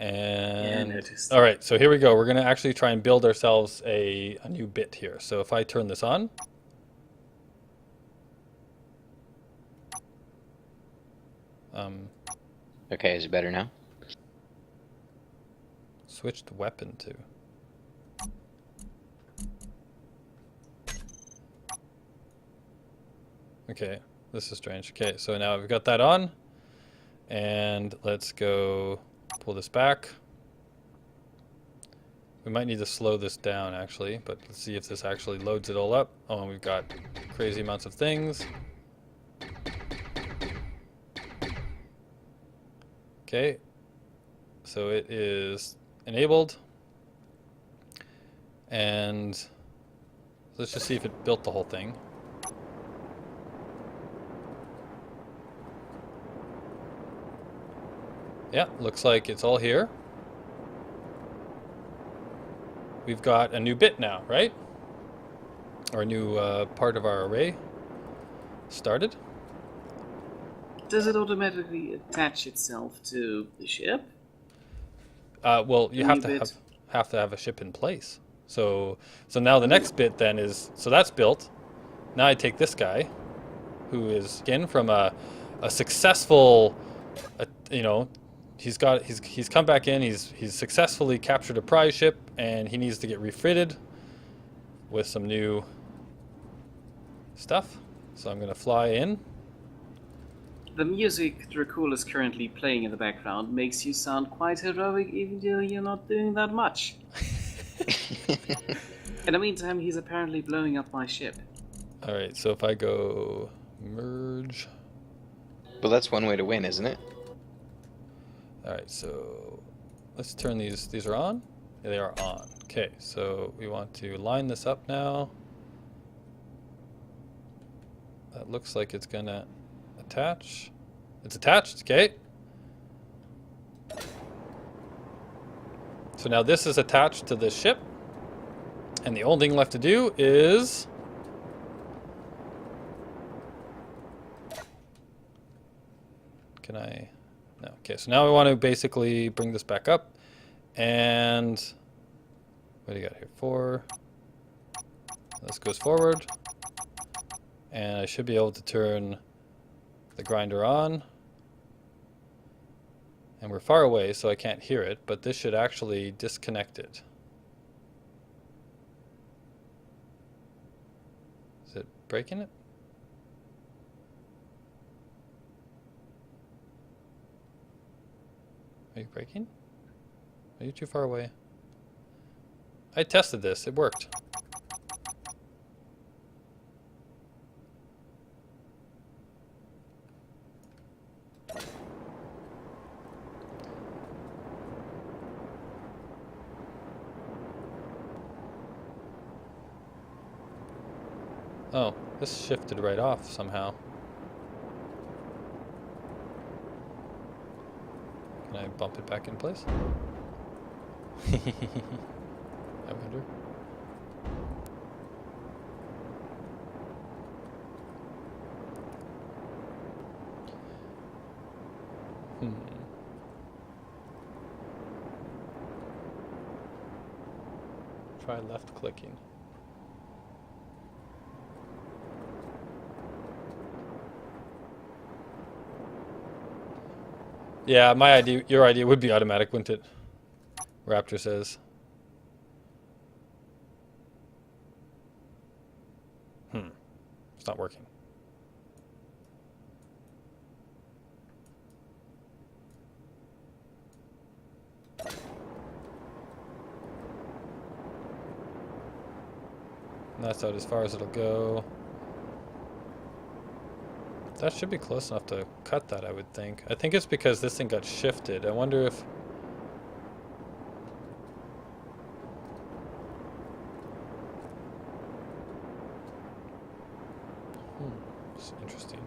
Yeah, I And noticed. all right, so here we go. We're gonna actually try and build ourselves a new bit here. So if I turn this on, um, Okay, is it better now? switched weapon to. Okay, this is strange. Okay, so now we've got that on, and let's go pull this back. We might need to slow this down actually, but let's see if this actually loads it all up. Oh, and we've got crazy amounts of things. Okay, so it is enabled, and let's just see if it built the whole thing. Yeah, looks like it's all here. We've got a new bit now, right? Or a new part of our array started. Does it automatically attach itself to the ship? Well, you The have new to bit? have a ship in place. So now the next bit then is, so that's built. Now I take this guy, who is again from a successful, you know, he's come back in. He's successfully captured a prize ship, and he needs to get refitted with some new stuff. So I'm gonna fly in. The music Dracul is currently playing in the background makes you sound quite heroic even though you're not doing that much. In the meantime, he's apparently blowing up my ship. All right, so if I go merge. Well, that's one way to win, isn't it? All right, so let's turn these. These are on? Yeah, they are on. Okay, so we want to line this up now. That looks like it's gonna attach. It's attached, okay. So now this is attached to this ship. And the only thing left to do is... Can I... No. Okay, so now we want to basically bring this back up. And... What do you got here? 4. This goes forward. And I should be able to turn the grinder on. And we're far away, so I can't hear it, but this should actually disconnect it. Is it breaking it? Are you breaking? Are you too far away? I tested this, it worked. Oh, this shifted right off somehow. Can I bump it back in place? I wonder. Try left clicking. Yeah, my idea, your idea would be automatic, wouldn't it? Raptor says. It's not working. And that's out as far as it'll go. That should be close enough to cut that, I would think. I think it's because this thing got shifted. I wonder if... It's interesting.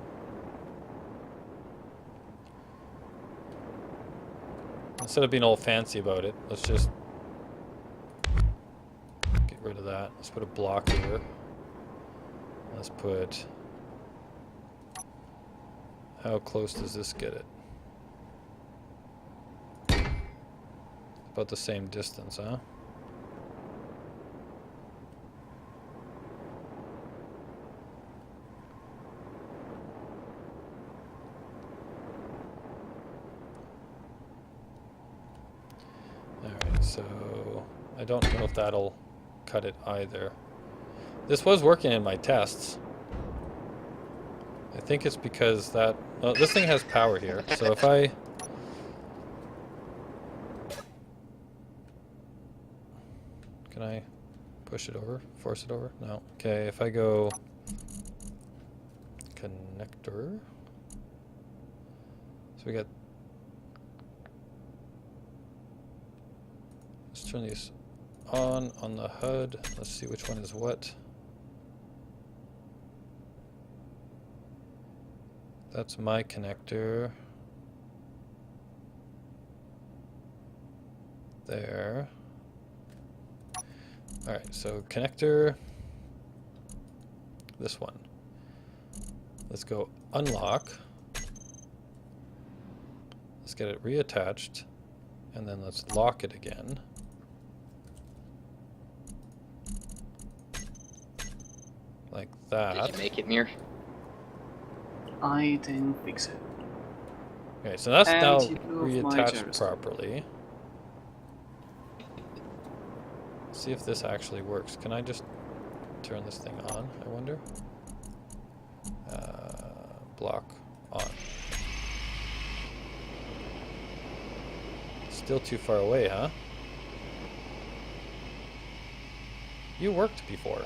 Instead of being all fancy about it, let's just get rid of that. Let's put a block here. Let's put... How close does this get it? About the same distance, huh? Alright, so I don't know if that'll cut it either. This was working in my tests. I think it's because that... Well, this thing has power here, so if I... Can I push it over? Force it over? No. Okay, if I go... Connector... So we got... Let's turn these on the HUD. Let's see which one is what. That's my connector. There. Alright, so connector. This one. Let's go unlock. Let's get it reattached. And then let's lock it again. Like that. Did you make it near? I didn't think so. Okay, so that's And now you blew off my reattached gyroscope. properly. See if this actually works. Can I just turn this thing on, I wonder? Block on. Still too far away, huh? You worked before.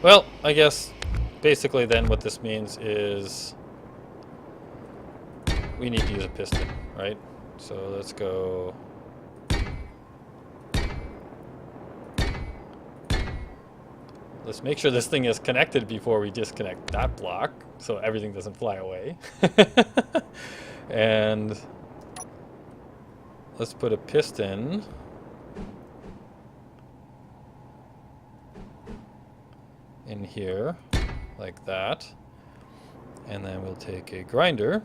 Well, I guess basically then what this means is we need to use a piston, right? So let's go. Let's make sure this thing is connected before we disconnect that block so everything doesn't fly away. And let's put a piston in here like that. And then we'll take a grinder.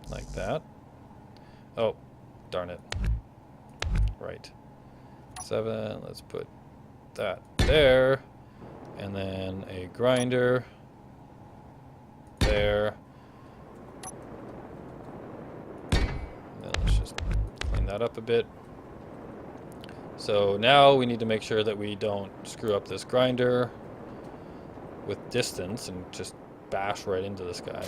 Like that. Oh, darn it. Right. 7, let's put that there. And then a grinder there. And then let's just clean that up a bit. So now we need to make sure that we don't screw up this grinder with distance and just bash right into this guy.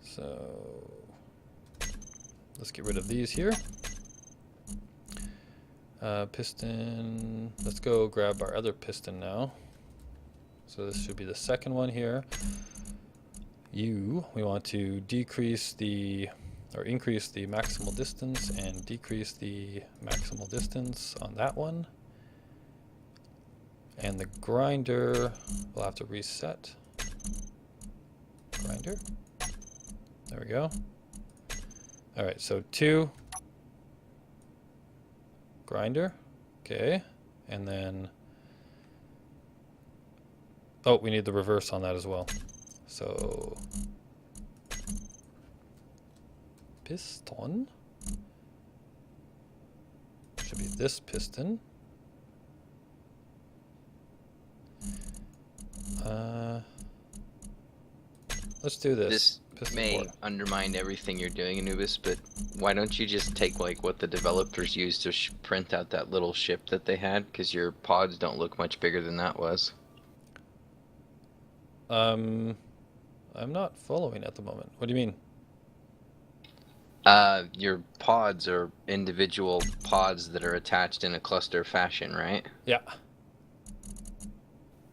So let's get rid of these here. Piston, let's go grab our other piston now. So this should be the second one here. We want to decrease the, or increase the maximal distance and decrease the maximal distance on that one. And the grinder, we'll have to reset. Grinder. There we go. All right, so 2 grinder, okay, and then oh, we need the reverse on that as well. So piston should be this piston. Let's do this. This may undermine everything you're doing, Anubis, but why don't you just take like what the developers used to print out that little ship that they had? Because your pods don't look much bigger than that was. I'm not following at the moment. What do you mean? Your pods are individual pods that are attached in a cluster fashion, right? Yeah.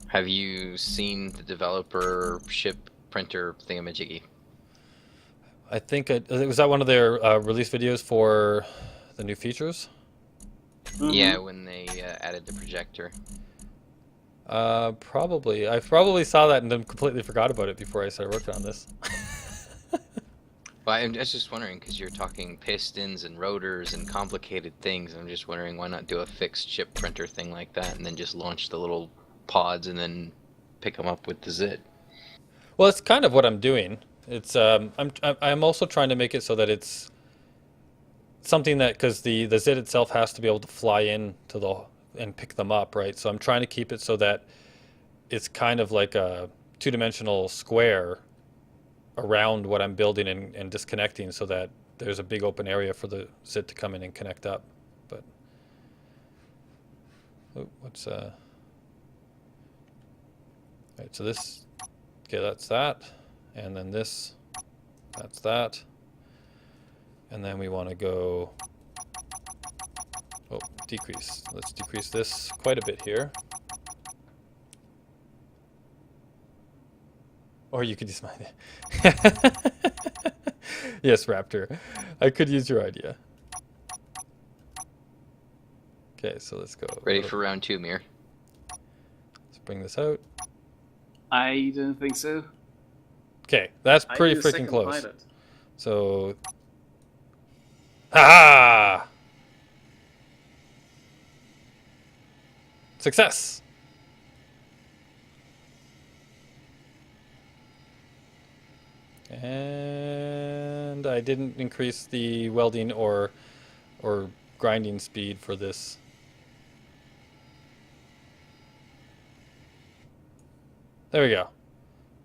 Have you seen the developer ship printer thingamajiggy? I think was that one of their release videos for the new features? Mm-hmm. Yeah, when they added the projector. Probably. I probably saw that and then completely forgot about it before I started working on this. Well, I'm just wondering, because you're talking pistons and rotors and complicated things. I'm just wondering why not do a fixed ship printer thing like that and then just launch the little pods and then pick them up with the zit. Well, it's kind of what I'm doing. It's I'm also trying to make it so that it's something that, because the zit itself has to be able to fly in to the and pick them up, right? So I'm trying to keep it so that it's kind of like a two-dimensional square around what I'm building and disconnecting, so that there's a big open area for the zit to come in and connect up. But what's right, so this, okay, that's that, and then this, that's that, and then we want to go, oh, decrease. Let's decrease this quite a bit here. Or you could use mine. Yes, Raptor. I could use your idea. Okay, so let's go. Ready for round 2, Mir? Let's bring this out. I don't think so. Okay, that's I pretty need a freaking second close. pilot. So, ha! Success. And I didn't increase the welding or grinding speed for this. There we go.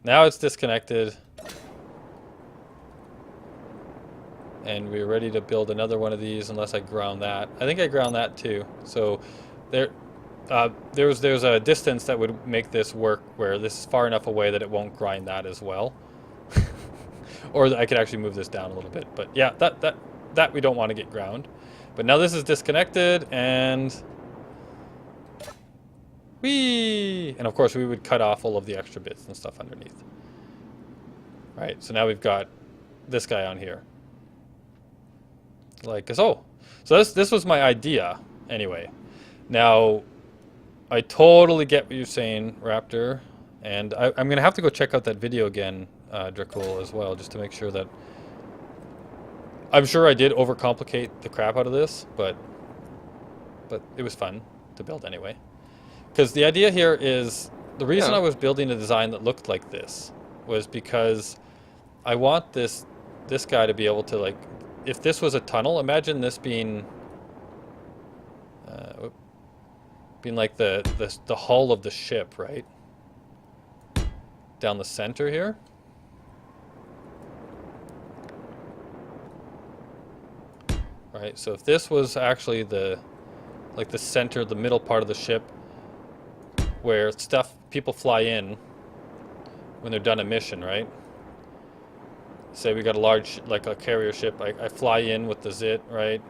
Now it's disconnected. And we're ready to build another one of these, unless I ground that. I think I ground that too. So there's a distance that would make this work where this is far enough away that it won't grind that as well. Or I could actually move this down a little bit. But yeah, that we don't want to get ground. But now this is disconnected, and whee! And of course we would cut off all of the extra bits and stuff underneath. Right, so now we've got this guy on here. Like, so this was my idea anyway. Now, I totally get what you're saying, Raptor, and I'm gonna have to go check out that video again, Dracul, as well, just to make sure that. I'm sure I did overcomplicate the crap out of this, but it was fun to build anyway. Because the idea here is, the reason I was building a design that looked like this was because I want this guy to be able to, like, if this was a tunnel, imagine this being like the hull of the ship, right? Down the center here. Right, so if this was actually the center, the middle part of the ship, where people fly in when they're done a mission, right? Say we got a large, like a carrier ship, I fly in with the zit, right?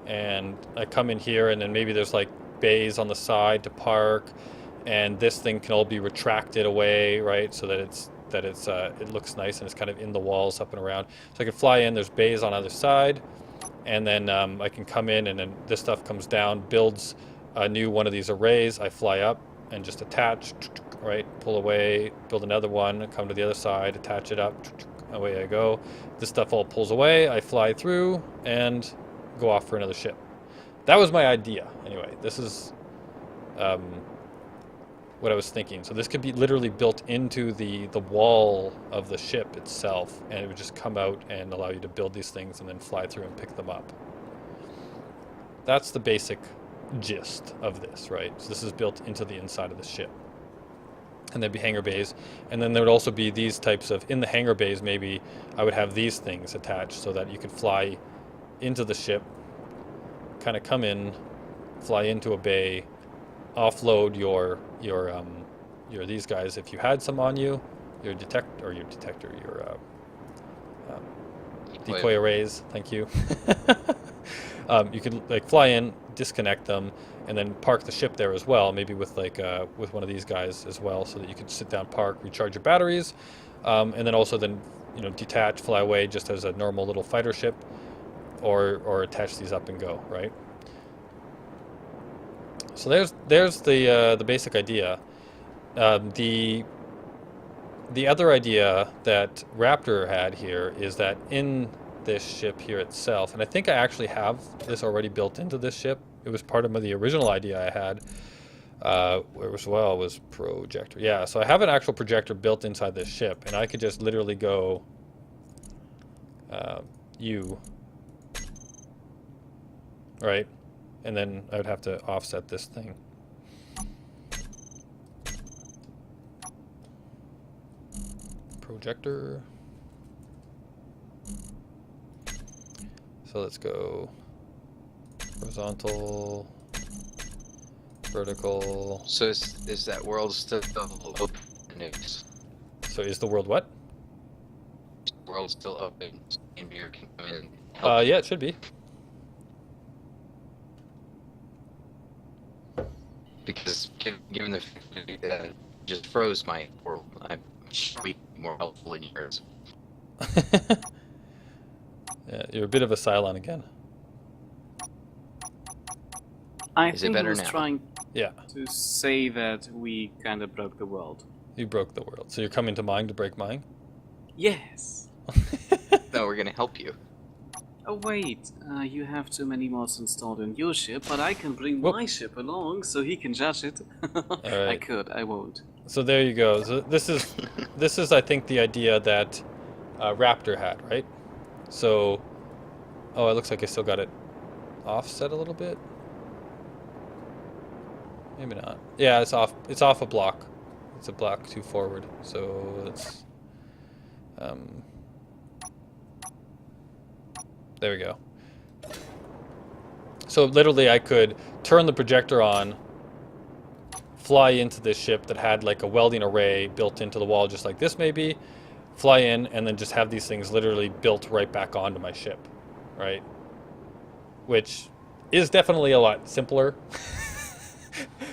And I come in here, and then maybe there's like bays on the side to park, and this thing can all be retracted away, right? So that it looks nice and it's kind of in the walls up and around. So I can fly in, there's bays on either side, and then I can come in, and then this stuff comes down, builds a new one of these arrays. I fly up and just attach, right? Pull away, build another one, come to the other side, attach it up, away I go. This stuff all pulls away, I fly through and go off for another ship. That was my idea anyway. This is what I was thinking. So this could be literally built into the wall of the ship itself, and it would just come out and allow you to build these things and then fly through and pick them up. That's the basic gist of this, right? So this is built into the inside of the ship. And there'd be hangar bays, and then there would also be these types of, in the hangar bays maybe I would have these things attached so that you could fly into the ship, kind of come in, fly into a bay, offload your these guys if you had some on you, your decoy arrays, thank you. You could like fly in, disconnect them, and then park the ship there as well, maybe with like with one of these guys as well, so that you could sit down, park, recharge your batteries, and then also detach, fly away just as a normal little fighter ship, or attach these up and go, right? So there's the basic idea. The other idea that Raptor had here is that in this ship here itself, and I think I actually have this already built into this ship. It was part of the original idea I had. Where was well was projector. Yeah, so I have an actual projector built inside this ship, and I could just literally go U, right? And then I would have to offset this thing. Projector. So let's go horizontal, vertical. So is that world still open? So is the world what? World still open? Engineer can come in and help. Yeah, it should be. Because given the fact that just froze my world, I'm sure we more helpful in yours. Yeah, you're a bit of a Cylon again. I Is it think better he was now? trying Yeah, to say that we kind of broke the world. you broke the world. So you're coming to mine to break mine? Yes. No, we're gonna help you. Oh wait, you have too many mods installed in your ship, but I can bring Whoop. my ship along so he can judge it. I Alright. could, I won't. So there you go. So this is I think the idea that Raptor had, right? So, oh, it looks like I still got it offset a little bit. Maybe not. Yeah, it's off. It's off a block. It's a block too forward. So it's there we go. So literally, I could turn the projector on, fly into this ship that had like a welding array built into the wall, just like this maybe, fly in, and then just have these things literally built right back onto my ship, right? Which is definitely a lot simpler.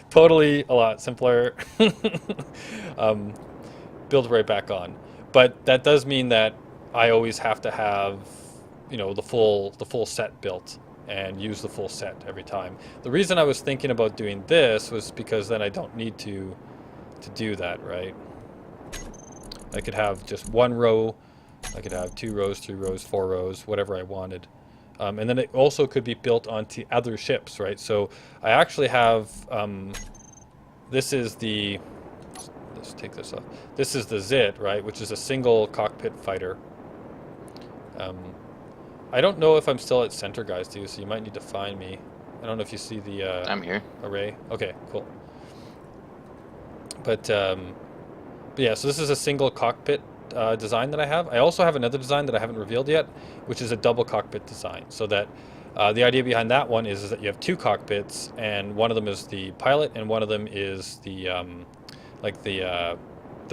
Totally a lot simpler. Build right back on. But that does mean that I always have to have, you know, the full set built and use the full set every time. The reason I was thinking about doing this was because then I don't need to do that, right? I could have just one row, I could have 2 rows, 3 rows, 4 rows, whatever I wanted. And then it also could be built onto other ships, right? So I actually have, this is the, let's take this off. This is the Zit, right? Which is a single cockpit fighter. I don't know if I'm still at center, guys, too, so you might need to find me. I don't know if you see the I'm here. array. Okay, cool. But yeah, so this is a single cockpit design that I have. I also have another design that I haven't revealed yet, which is a double cockpit design. So that the idea behind that one is that you have 2 cockpits, and one of them is the pilot, and one of them is the like the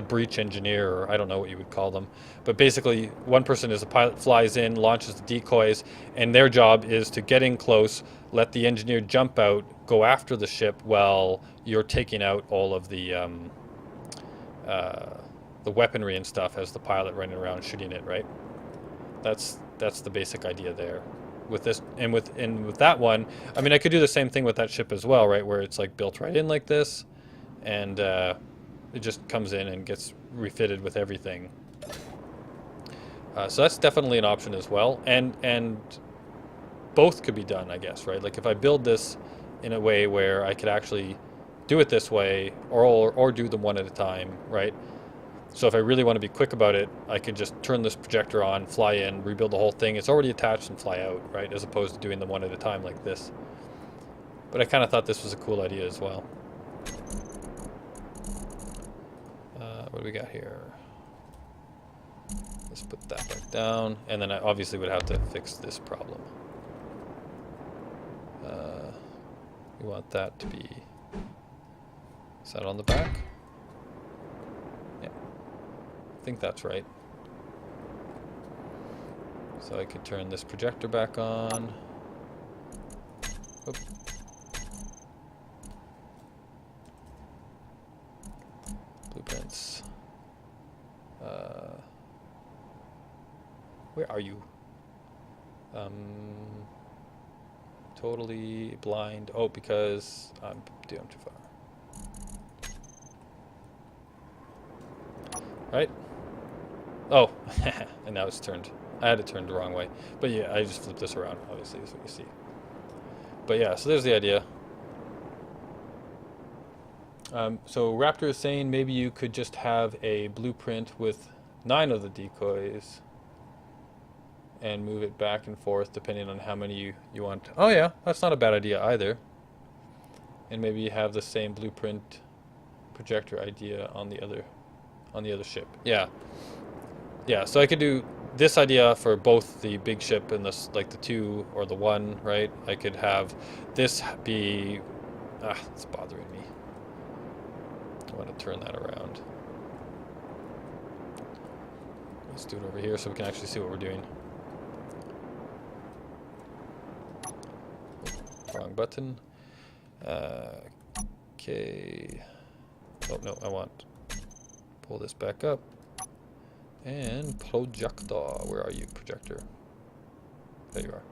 breach engineer, or I don't know what you would call them. But basically, one person is the pilot, flies in, launches the decoys, and their job is to get in close, let the engineer jump out, go after the ship while you're taking out all of the weaponry and stuff as the pilot running around shooting it, right? That's the basic idea there. With this and with that one, I mean, I could do the same thing with that ship as well, right? Where it's like built right in like this, and it just comes in and gets refitted with everything. So that's definitely an option as well, and both could be done, I guess, right? Like if I build this in a way where I could actually do it this way, or do them one at a time, right? So if I really want to be quick about it, I could just turn this projector on, fly in, rebuild the whole thing. It's already attached and fly out, right? As opposed to doing them one at a time like this. But I kind of thought this was a cool idea as well. What do we got here? Let's put that back down, and then I obviously would have to fix this problem. We want that to be set on the back. Yeah, I think that's right. So I could turn this projector back on. Oop. Blueprints. Where are you? Totally blind. Oh, because I'm too far. Right? Oh, and now it's turned. I had it turned the wrong way. But yeah, I just flipped this around, obviously, is what you see. But yeah, so there's the idea. So Raptor is saying maybe you could just have a blueprint with 9 of the decoys and move it back and forth depending on how many you want. Oh yeah, that's not a bad idea either. And maybe you have the same blueprint projector idea on the other ship. Yeah. Yeah, so I could do this idea for both the big ship and this, like the 2 or the 1, right? I could have this be it's bothering me. I want to turn that around. Let's do it over here so we can actually see what we're doing. Wrong button. Okay. Oh no, I want pull this back up. And projector. Where are you, projector? There you are.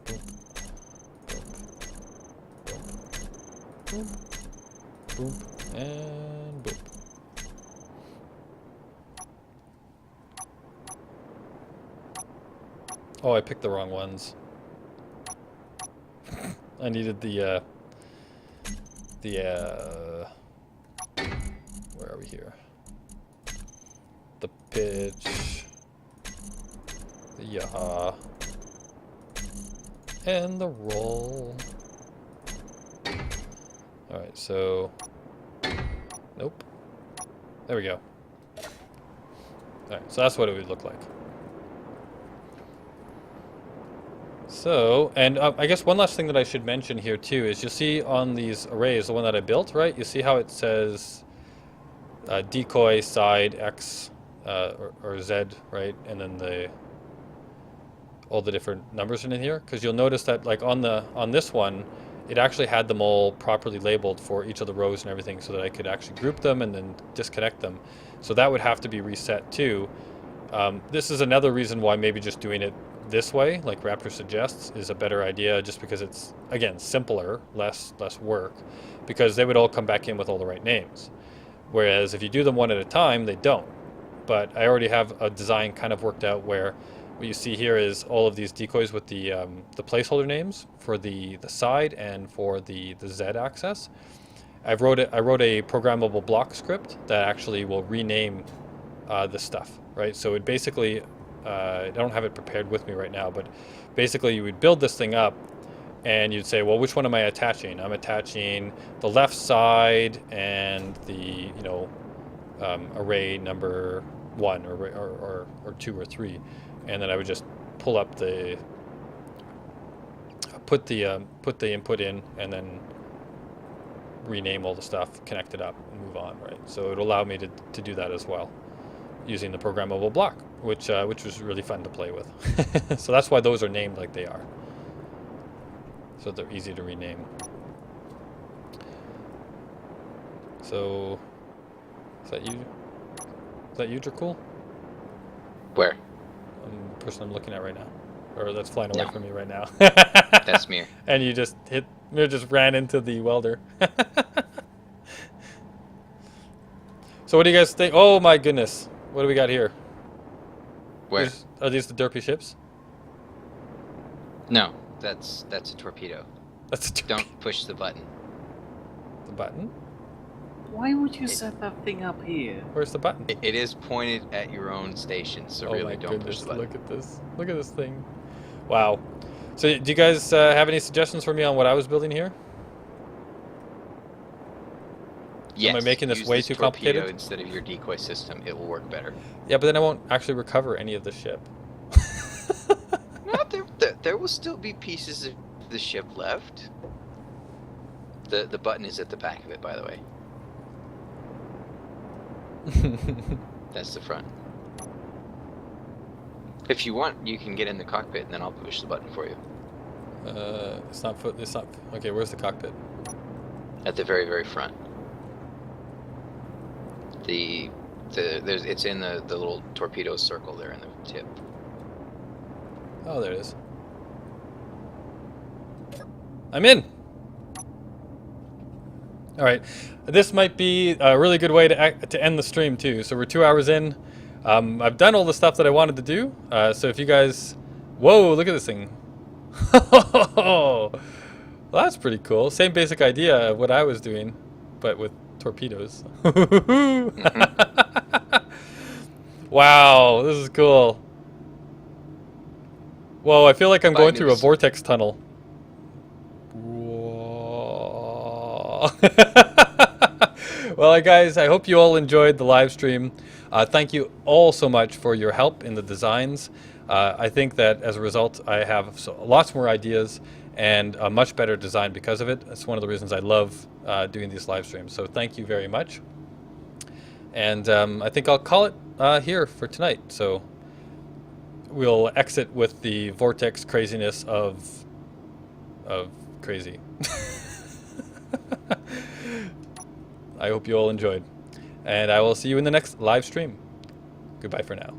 Boom. Boom. Boom. Boom. And boom. Oh, I picked the wrong ones. I needed the where are we here? The pitch, the yaw, and the roll. Alright, so nope. There we go. Alright, so that's what it would look like. So, and I guess one last thing that I should mention here too is you'll see on these arrays, the one that I built, right? You see how it says decoy side X or Z, right? And then all the different numbers in here, because you'll notice that like on this one, it actually had them all properly labeled for each of the rows and everything, so that I could actually group them and then disconnect them. So that would have to be reset too. This is another reason why maybe just doing it this way, like Raptor suggests, is a better idea, just because it's, again, simpler, less work, because they would all come back in with all the right names. Whereas if you do them one at a time, they don't. But I already have a design kind of worked out where what you see here is all of these decoys with the placeholder names for the side and for the Z axis. I wrote a programmable block script that actually will rename the stuff, right? So it basically, I don't have it prepared with me right now, but basically you would build this thing up and you'd say, well, which one am I attaching? I'm attaching the left side and the, array number 1 or 2 or 3. And then I would just pull up put the input in and then rename all the stuff, connect it up and move on, right? So it allowed me to do that as well, using the programmable block, which was really fun to play with. So that's why those are named like they are. So they're easy to rename. So, is that you? Is that you, Dracul? Where? The person I'm looking at right now. Or that's flying away from me right now. That's Mir. And you just ran into the welder. So what do you guys think? Oh my goodness. What do we got here? Where? Are these the derpy ships? No, that's a torpedo. That's a torpedo. Don't push the button. The button? Why would you set that thing up here? Where's the button? It is pointed at your own station, so really don't push the button. Look at this. Look at this thing. Wow. So do you guys have any suggestions for me on what I was building here? Yes, am I making this way too complicated? Instead of your decoy system, it will work better. Yeah, but then I won't actually recover any of the ship. No, there will still be pieces of the ship left. The button is at the back of it, by the way. That's the front. If you want, you can get in the cockpit, and then I'll push the button for you. It's not. Okay, where's the cockpit? At the very, very front. It's in the little torpedo circle there in the tip. Oh, there it is. I'm in. All right, this might be a really good way to end the stream too. So we're 2 hours in. I've done all the stuff that I wanted to do. So if you guys, whoa, look at this thing. Well, that's pretty cool. Same basic idea of what I was doing, but with torpedoes. Wow, this is cool. Whoa, I feel like I'm Bye, going through a Anubis. vortex tunnel. Whoa. Well, guys, I hope you all enjoyed the live stream. Thank you all so much for your help in the designs. I think that as a result, I have lots more ideas and a much better design because of it. It's one of the reasons I love doing these live streams. So thank you very much. And I think I'll call it here for tonight. So we'll exit with the vortex craziness of crazy. I hope you all enjoyed. And I will see you in the next live stream. Goodbye for now.